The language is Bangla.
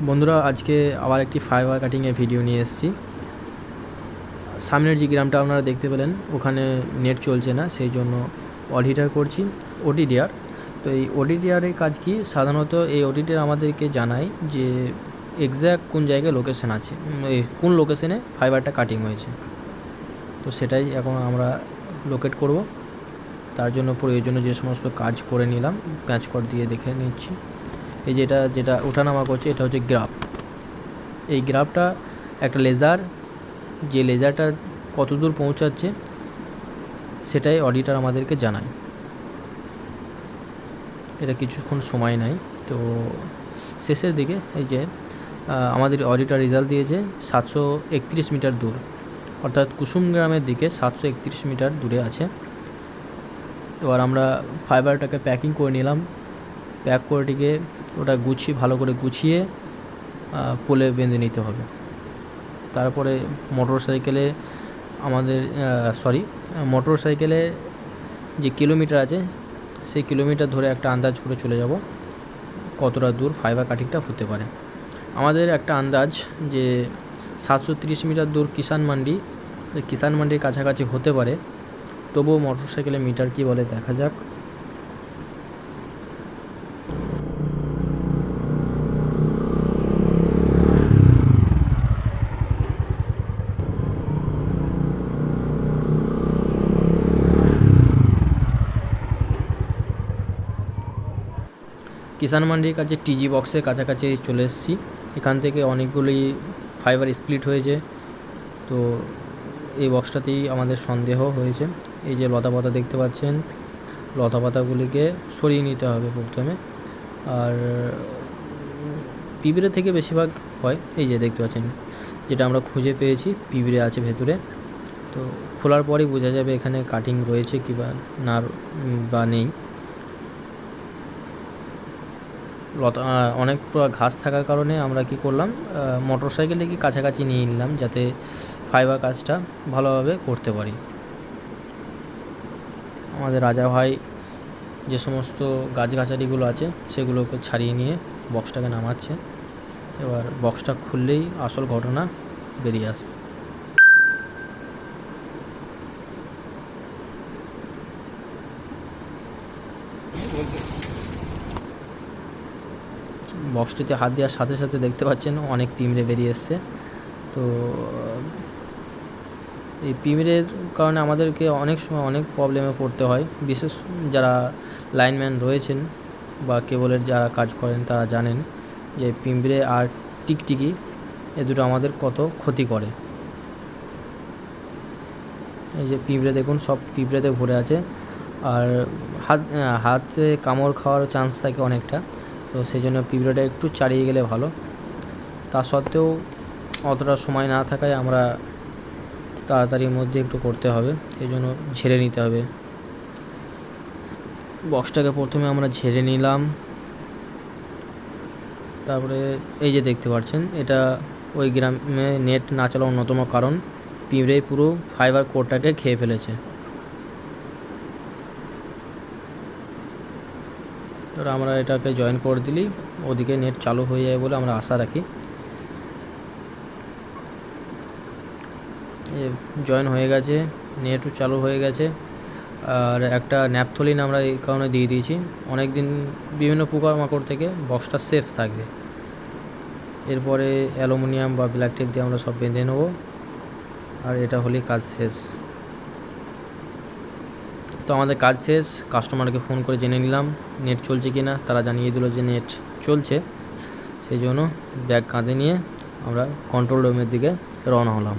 বন্ধুরা, আজকে আবার একটি ফাইবার কাটিংয়ের ভিডিও নিয়ে এসেছি। সামনের যে গ্রামটা আপনারা দেখতে পেলেন, ওখানে নেট চলছে না, সেই জন্য অডিটার করছি, ওডিডিআর। তো এই ওডিডিআরের কাজ কি, সাধারণত এই ওডিডিআর আমাদেরকে জানায় যে এক্স্যাক্ট কোন জায়গায় লোকেশন আছে, কোন লোকেশনে ফাইবারটা কাটিং হয়েছে। তো সেটাই এখন আমরা লোকেট করব। তার জন্য প্রয়োজনীয় যে সমস্ত কাজ করে নিলাম, প্যাচ কর দিয়ে দেখে নিচ্ছি। এই যেটা ওঠানামা করছে, এটা হচ্ছে গ্রাফ। এই গ্রাফটা একটা লেজার, যে লেজারটা কত দূর পৌঁছাচ্ছে সেটাই অডিটার আমাদেরকে জানায়। এটা কিছুক্ষণ সময় নেয়। তো শেষের দিকে এই যে আমাদের অডিটার রেজাল্ট দিয়েছে 731 মিটার দূর, অর্থাৎ কুসুম গ্রামের দিকে 731 মিটার দূরে আছে। এবার আমরা ফাইবারটাকে প্যাকিং করে নিলাম। প্যাক করে ওটা ভালো করে গুছিয়ে পোলে বেঁধে নিতে হবে। তারপরে মোটর সাইকেলে যে কিলোমিটার আছে, সেই কিলোমিটার ধরে একটা আন্দাজ করে চলে যাব কতটা দূর ফাইবার কাটিংটা হতে পারে। আমাদের একটা আন্দাজ যে 730 মিটার দূর কিষান মান্ডির কাছাকাছি হতে পারে। তবুও মোটর সাইকেলে মিটার কী বলে দেখা যাক। কিষান মান্ডির কাছে টিজি বক্সের কাছাকাছি চলে এসেছি। এখান থেকে অনেকগুলি ফাইবার স্প্লিট হয়েছে। তো এই বক্সটাতেই আমাদের সন্দেহ হয়েছে। এই যে লতা পাতা দেখতে পাচ্ছেন, লতা পাতাগুলিকে সরিয়ে নিতে হবে প্রথমে। আর পিঁপড়ে থেকে বেশিরভাগ হয়। এই যে দেখতে পাচ্ছেন, যেটা আমরা খুঁজে পেয়েছি, পিঁপড়ে আছে ভেতরে। তো খোলার পরেই বোঝা যাবে এখানে কাটিং রয়েছে কি বা নেই। অনেক ঘাস থাকার কারণে আমরা কি করলাম, মোটর সাইকেলটাকে কাছাকাছি নিয়ে নিলাম, যাতে ফাইবার কাজটা ভালোভাবে করতে পারি। আমাদের রাজা ভাই যে সমস্ত গাছগাছালিগুলো আছে সেগুলোকে ছাড়িয়ে নিয়ে বক্সটাকে নামাচ্ছে। এবার বক্সটা খুললেই আসল ঘটনা বেরিয়ে আসবে। বক্সটিতে হাত দেওয়ার সাথে সাথে দেখতে পাচ্ছেন অনেক পিঁমড়ে বেরিয়ে এসছে। তো এই পিঁমড়ের কারণে আমাদেরকে অনেক সময় অনেক প্রবলেমে পড়তে হয়। বিশেষ যারা লাইনম্যান রয়েছেন বা কেবলের যারা কাজ করেন তারা জানেন যে পিঁমড়ে আর টিকটিকি এ দুটো আমাদের কত ক্ষতি করে। এই যে পিঁমড়ে দেখুন, সব পিঁমড়েতে ভরে আছে। আর হাতে কামড় খাওয়ার চান্স থাকে অনেকটা। তো সেই জন্য পিঁমড়েটা একটু চালিয়ে গেলে ভালো। তা সত্ত্বেও অতটা সময় না থাকায় আমরা তাড়াতাড়ির মধ্যে একটু করতে হবে, সেই জন্য ঝেড়ে নিতে হবে। বক্সটাকে প্রথমে আমরা ঝেড়ে নিলাম। তারপরে এই যে দেখতে পাচ্ছেন, এটা ওই গ্রামে নেট না চলার অন্যতম কারণ, পিঁমড়ে পুরো ফাইবার কোডটাকে খেয়ে ফেলেছে। এবার আমরা এটাকে জয়েন করে দিলেই ওদিকে নেট চালু হয়ে যায় বলে আমরা আশা রাখি। জয়েন হয়ে গেছে, নেটও চালু হয়ে গেছে। আর একটা ন্যাপথলিন আমরা এই কারণে দিয়ে দিয়েছি, অনেক দিন বিভিন্ন পোকামাকড় থেকে বক্সটা সেফ থাকবে। এরপরে অ্যালুমিনিয়াম বা ব্ল্যাক টেপ দিয়ে আমরা সব বেঁধে নেব। আর এটা হলেই কাজ শেষ। তো আমাদের কাজ শেষ। কাস্টমারকে ফোন করে জেনে নিলাম নেট চলছে কি না। তারা জানিয়ে দিল যে নেট চলছে। সেই জন্য ব্যাগ কাঁধে নিয়ে আমরা কন্ট্রোল রুমের দিকে রওনা হলাম।